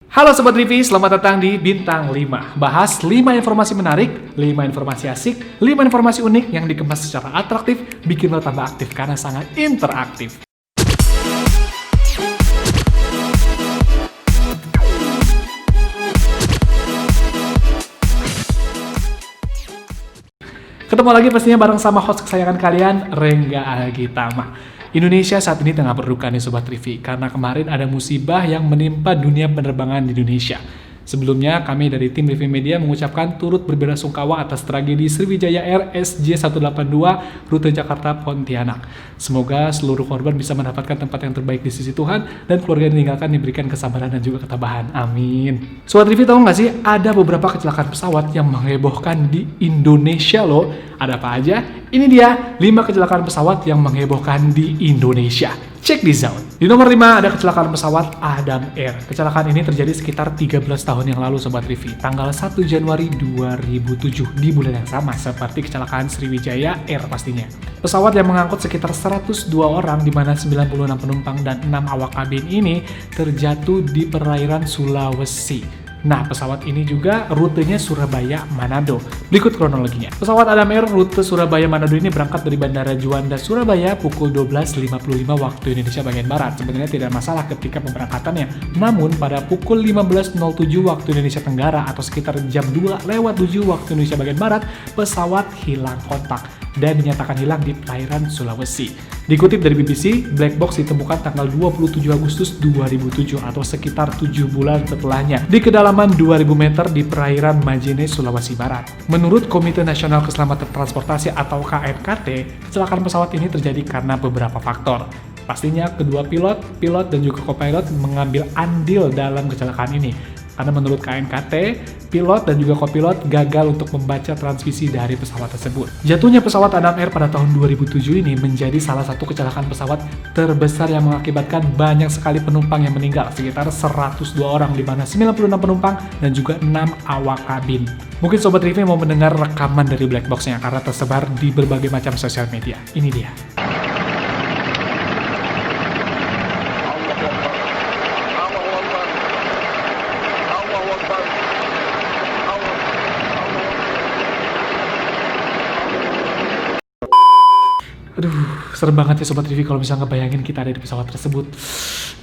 Halo Sobat Rivi, selamat datang di Bintang 5. Bahas 5 informasi menarik, 5 informasi asik, 5 informasi unik yang dikemas secara atraktif, bikin lo tambah aktif karena sangat interaktif. Ketemu lagi pastinya bareng sama host kesayangan kalian, Rengga Algitama. Indonesia saat ini tengah berduka nih Sobat Rivi, karena kemarin ada musibah yang menimpa dunia penerbangan di Indonesia. Sebelumnya, kami dari tim Rivi Media mengucapkan turut berbelasungkawa atas tragedi Sriwijaya Air SJ182 rute Jakarta-Pontianak. Semoga seluruh korban bisa mendapatkan tempat yang terbaik di sisi Tuhan dan keluarga yang ditinggalkan diberikan kesabaran dan juga ketabahan. Amin. Sobat Rivi, tahu nggak sih ada beberapa kecelakaan pesawat yang menghebohkan di Indonesia loh. Ada apa aja? Ini dia 5 kecelakaan pesawat yang menghebohkan di Indonesia. Check this out. Di nomor 5 ada kecelakaan pesawat Adam Air. Kecelakaan ini terjadi sekitar 13 tahun yang lalu Sobat Rivi, tanggal 1 Januari 2007 di bulan yang sama seperti kecelakaan Sriwijaya Air pastinya. Pesawat yang mengangkut sekitar 102 orang di mana 96 penumpang dan 6 awak kabin ini terjatuh di perairan Sulawesi. Nah, pesawat ini juga rutenya Surabaya-Manado. Berikut kronologinya. Pesawat Adam Air rute Surabaya-Manado ini berangkat dari Bandara Juanda, Surabaya pukul 12.55 waktu Indonesia bagian Barat. Sebenarnya tidak masalah ketika pemberangkatannya. Namun, pada pukul 15.07 waktu Indonesia Tenggara atau sekitar jam 2:07 waktu Indonesia bagian Barat, pesawat hilang kontak dan dinyatakan hilang di perairan Sulawesi. Dikutip dari BBC, black box ditemukan tanggal 27 Agustus 2007 atau sekitar 7 bulan setelahnya di kedalaman 2000 meter di perairan Majene, Sulawesi Barat. Menurut Komite Nasional Keselamatan Transportasi atau KNKT, kecelakaan pesawat ini terjadi karena beberapa faktor. Pastinya kedua pilot dan juga co-pilot mengambil andil dalam kecelakaan ini. Karena menurut KNKT, pilot dan juga kopilot gagal untuk membaca transmisi dari pesawat tersebut. Jatuhnya pesawat Adam Air pada tahun 2007 ini menjadi salah satu kecelakaan pesawat terbesar yang mengakibatkan banyak sekali penumpang yang meninggal, sekitar 102 orang di mana 96 penumpang dan juga 6 awak kabin. Mungkin Sobat Rivi mau mendengar rekaman dari black box-nya karena tersebar di berbagai macam sosial media. Ini dia. Aduh, serem banget ya Sobat Rivi kalau misalnya ngebayangin kita ada di pesawat tersebut.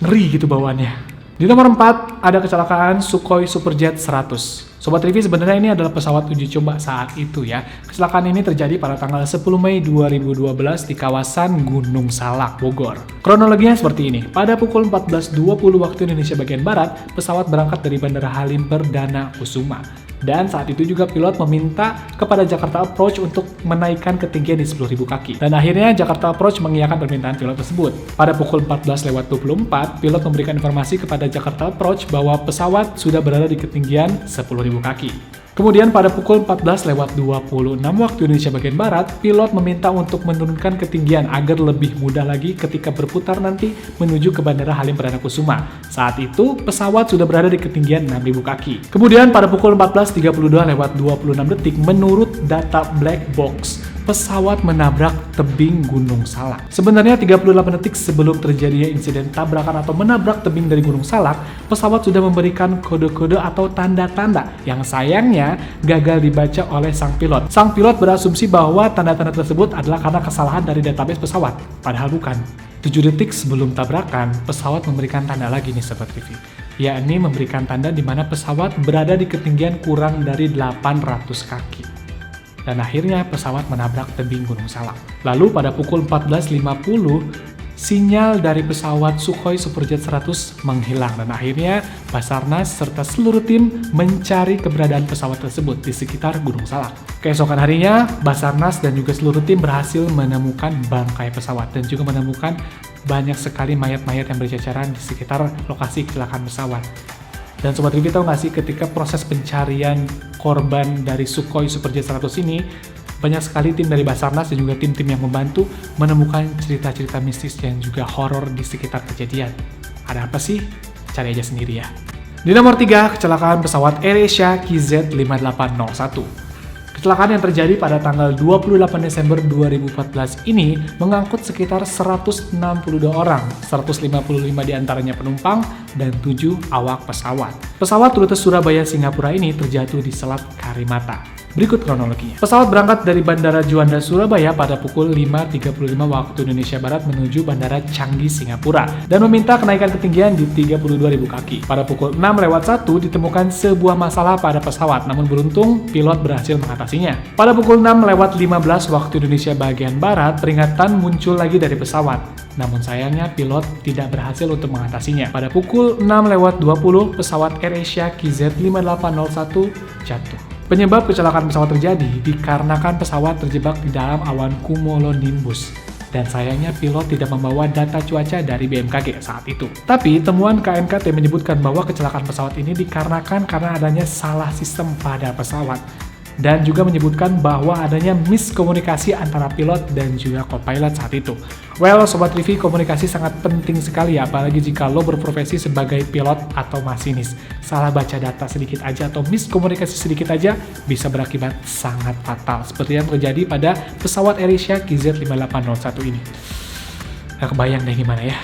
Ngeri gitu bawaannya. Di nomor 4, ada kecelakaan Sukhoi Superjet 100. Sobat Rivi, sebenarnya ini adalah pesawat uji coba saat itu ya. Kecelakaan ini terjadi pada tanggal 10 Mei 2012 di kawasan Gunung Salak, Bogor. Kronologinya seperti ini. Pada pukul 14.20 waktu Indonesia bagian Barat, pesawat berangkat dari Bandara Halim Perdana Kusuma. Dan saat itu juga pilot meminta kepada Jakarta Approach untuk menaikkan ketinggian di 10.000 kaki. Dan akhirnya Jakarta Approach mengiyakan permintaan pilot tersebut. Pada pukul 14.24, pilot memberikan informasi kepada Jakarta Approach bahwa pesawat sudah berada di ketinggian 10.000 kaki. Kemudian pada pukul 14.26 waktu Indonesia bagian Barat, pilot meminta untuk menurunkan ketinggian agar lebih mudah lagi ketika berputar nanti menuju ke Bandara Halim Perdana Kusuma. Saat itu, pesawat sudah berada di ketinggian 6.000 kaki. Kemudian pada pukul 14.32 menurut data black box, pesawat menabrak tebing Gunung Salak. Sebenarnya 38 detik sebelum terjadinya insiden tabrakan atau menabrak tebing dari Gunung Salak, pesawat sudah memberikan kode-kode atau tanda-tanda yang sayangnya gagal dibaca oleh sang pilot. Sang pilot berasumsi bahwa tanda-tanda tersebut adalah karena kesalahan dari database pesawat, padahal bukan. 7 detik sebelum tabrakan, pesawat memberikan tanda lagi nih Sobat Rivi, yakni memberikan tanda di mana pesawat berada di ketinggian kurang dari 800 kaki. Dan akhirnya pesawat menabrak tebing Gunung Salak. Lalu pada pukul 14.50, sinyal dari pesawat Sukhoi Superjet 100 menghilang dan akhirnya Basarnas serta seluruh tim mencari keberadaan pesawat tersebut di sekitar Gunung Salak. Keesokan harinya, Basarnas dan juga seluruh tim berhasil menemukan bangkai pesawat dan juga menemukan banyak sekali mayat-mayat yang berceceran di sekitar lokasi kecelakaan pesawat. Dan Sobat Rivi, tahu nggak sih ketika proses pencarian korban dari Sukhoi Superjet 100 ini, banyak sekali tim dari Basarnas dan juga tim-tim yang membantu menemukan cerita-cerita mistis dan juga horor di sekitar kejadian. Ada apa sih? Cari aja sendiri ya. Di nomor 3, kecelakaan pesawat AirAsia KZ5801. Kecelakaan yang terjadi pada tanggal 28 Desember 2014 ini mengangkut sekitar 162 orang, 155 diantaranya penumpang dan 7 awak pesawat. Pesawat rute Surabaya-Singapura ini terjatuh di Selat Karimata. Berikut kronologinya. Pesawat berangkat dari Bandara Juanda, Surabaya pada pukul 5.35 waktu Indonesia Barat menuju Bandara Changi, Singapura dan meminta kenaikan ketinggian di 32.000 kaki. Pada pukul 6:01 ditemukan sebuah masalah pada pesawat, namun beruntung pilot berhasil mengatasinya. Pada pukul 6:15 waktu Indonesia bagian Barat, peringatan muncul lagi dari pesawat. Namun sayangnya pilot tidak berhasil untuk mengatasinya. Pada pukul 6:20 pesawat AirAsia KZ5801 jatuh. Penyebab kecelakaan pesawat terjadi dikarenakan pesawat terjebak di dalam awan cumulonimbus. Dan sayangnya pilot tidak membawa data cuaca dari BMKG saat itu. Tapi temuan KNKT menyebutkan bahwa kecelakaan pesawat ini dikarenakan karena adanya salah sistem pada pesawat. Dan juga menyebutkan bahwa adanya miskomunikasi antara pilot dan juga co-pilot saat itu. Well, Sobat Trivi, komunikasi sangat penting sekali ya, apalagi jika lo berprofesi sebagai pilot atau masinis. Salah baca data sedikit aja atau miskomunikasi sedikit aja bisa berakibat sangat fatal, seperti yang terjadi pada pesawat AirAsia KZ5801 ini. Gak kebayang deh gimana ya.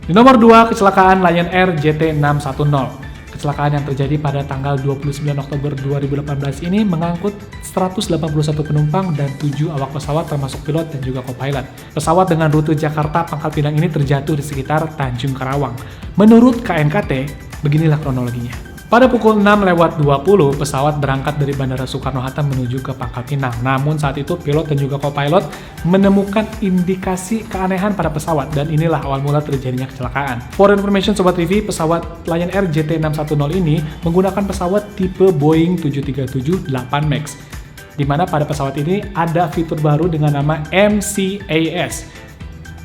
Di nomor 2, kecelakaan Lion Air JT610. Kecelakaan yang terjadi pada tanggal 29 Oktober 2018 ini mengangkut 181 penumpang dan 7 awak pesawat termasuk pilot dan juga co-pilot. Pesawat dengan rute Jakarta Pangkal Pinang ini terjatuh di sekitar Tanjung Karawang. Menurut KNKT, beginilah kronologinya. Pada pukul 6:20, pesawat berangkat dari Bandara Soekarno-Hatta menuju ke Pangkal Pinang. Namun saat itu pilot dan juga co-pilot menemukan indikasi keanehan pada pesawat dan inilah awal mula terjadinya kecelakaan. For information Sobat Trivi, pesawat Lion Air JT610 ini menggunakan pesawat tipe Boeing 737-8 MAX. Di mana pada pesawat ini ada fitur baru dengan nama MCAS,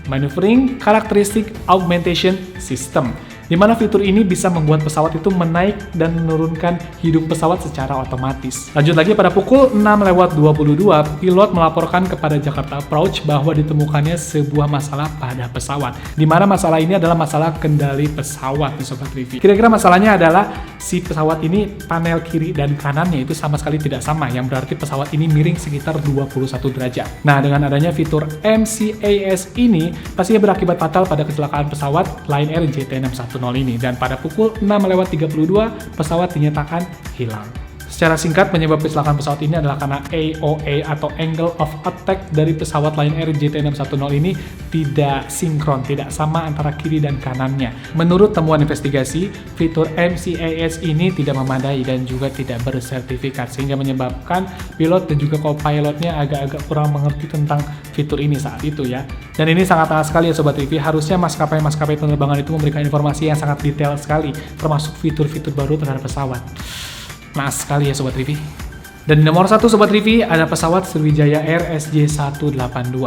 Maneuvering Characteristic Augmentation System, di mana fitur ini bisa membuat pesawat itu menaik dan menurunkan hidung pesawat secara otomatis. Lanjut lagi, pada pukul 6:22, pilot melaporkan kepada Jakarta Approach bahwa ditemukannya sebuah masalah pada pesawat, di mana masalah ini adalah masalah kendali pesawat di Sobat Trivi. Kira-kira masalahnya adalah si pesawat ini panel kiri dan kanannya itu sama sekali tidak sama, yang berarti pesawat ini miring sekitar 21 derajat. Nah, dengan adanya fitur MCAS ini, pastinya berakibat fatal pada kecelakaan pesawat Lion Air JT610 ini, dan pada pukul 6:32 pesawat dinyatakan hilang. Secara singkat, penyebab kecelakaan pesawat ini adalah karena AOA atau Angle of Attack dari pesawat Lion Air JT610 ini tidak sinkron, tidak sama antara kiri dan kanannya. Menurut temuan investigasi, fitur MCAS ini tidak memadai dan juga tidak bersertifikat, sehingga menyebabkan pilot dan juga co-pilotnya agak-agak kurang mengerti tentang fitur ini saat itu ya. Dan ini sangat sangat sekali ya Sobat TV, harusnya maskapai-maskapai penerbangan itu memberikan informasi yang sangat detail sekali, termasuk fitur-fitur baru terhadap pesawat. Naas sekali ya Sobat Trivi. Dan di nomor 1 Sobat Trivi ada pesawat Sriwijaya Air SJ182.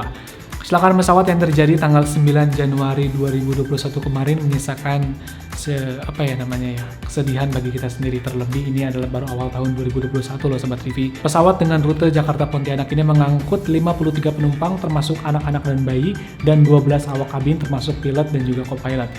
Kecelakaan pesawat yang terjadi tanggal 9 Januari 2021 kemarin menyisakan kesedihan bagi kita sendiri, terlebih ini adalah baru awal tahun 2021 loh Sobat Trivi. Pesawat dengan rute Jakarta Pontianak ini mengangkut 53 penumpang termasuk anak-anak dan bayi dan 12 awak kabin termasuk pilot dan juga co-pilot.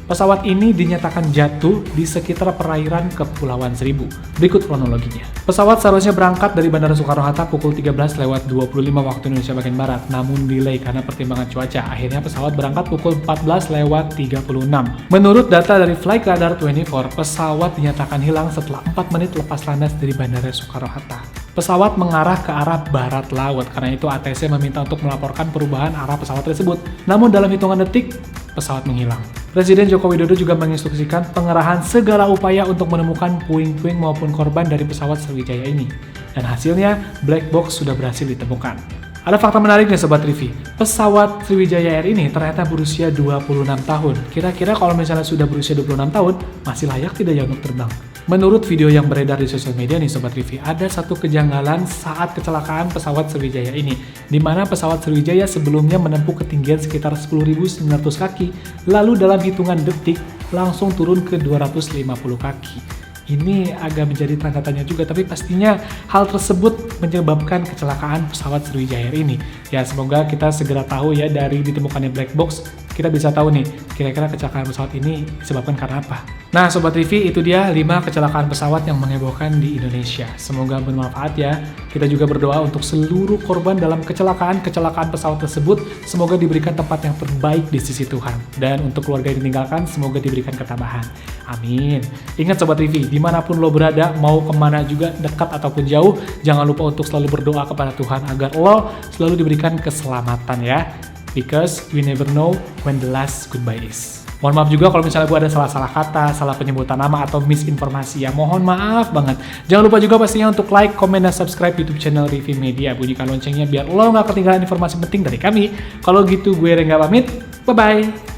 Pesawat ini dinyatakan jatuh di sekitar perairan Kepulauan Seribu. Berikut kronologinya. Pesawat seharusnya berangkat dari Bandara Soekarno-Hatta pukul 13:25 waktu Indonesia bagian Barat, namun delay karena pertimbangan cuaca. Akhirnya pesawat berangkat pukul 14:36. Menurut data dari Flight Radar 24, pesawat dinyatakan hilang setelah 4 menit lepas landas dari Bandara Soekarno-Hatta. Pesawat mengarah ke arah barat laut, karena itu ATC meminta untuk melaporkan perubahan arah pesawat tersebut. Namun dalam hitungan detik, pesawat menghilang. Presiden Joko Widodo juga menginstruksikan pengerahan segala upaya untuk menemukan puing-puing maupun korban dari pesawat Sriwijaya ini. Dan hasilnya, black box sudah berhasil ditemukan. Ada fakta menarik nih Sobat Trivi, pesawat Sriwijaya Air ini ternyata berusia 26 tahun. Kira-kira kalau misalnya sudah berusia 26 tahun, masih layak tidak ya untuk terbang? Menurut video yang beredar di sosial media nih Sobat Trivi, ada satu kejanggalan saat kecelakaan pesawat Sriwijaya ini, di mana pesawat Sriwijaya sebelumnya menempuh ketinggian sekitar 10.900 kaki, lalu dalam hitungan detik langsung turun ke 250 kaki. Ini agak menjadi tanda tanya juga, tapi pastinya hal tersebut menyebabkan kecelakaan pesawat Sriwijaya Air ini. Ya, semoga kita segera tahu ya dari ditemukannya black box, kita bisa tahu nih, kira-kira kecelakaan pesawat ini disebabkan karena apa. Nah, Sobat Trivi, itu dia 5 kecelakaan pesawat yang menghebohkan di Indonesia. Semoga bermanfaat ya. Kita juga berdoa untuk seluruh korban dalam kecelakaan pesawat tersebut, semoga diberikan tempat yang terbaik di sisi Tuhan. Dan untuk keluarga yang ditinggalkan, semoga diberikan ketabahan. Amin. Ingat Sobat Trivi, dimanapun lo berada, mau kemana juga, dekat ataupun jauh, jangan lupa untuk selalu berdoa kepada Tuhan agar lo selalu diberikan keselamatan ya. Because we never know when the last goodbye is. Mohon maaf juga kalau misalnya gue ada salah-salah kata, salah penyebutan nama, atau misinformasi ya. Mohon maaf banget. Jangan lupa juga pastinya untuk like, komen, dan subscribe YouTube channel Rivi Media. Bunyikan loncengnya biar lo gak ketinggalan informasi penting dari kami. Kalau gitu gue Rengga pamit. Bye-bye.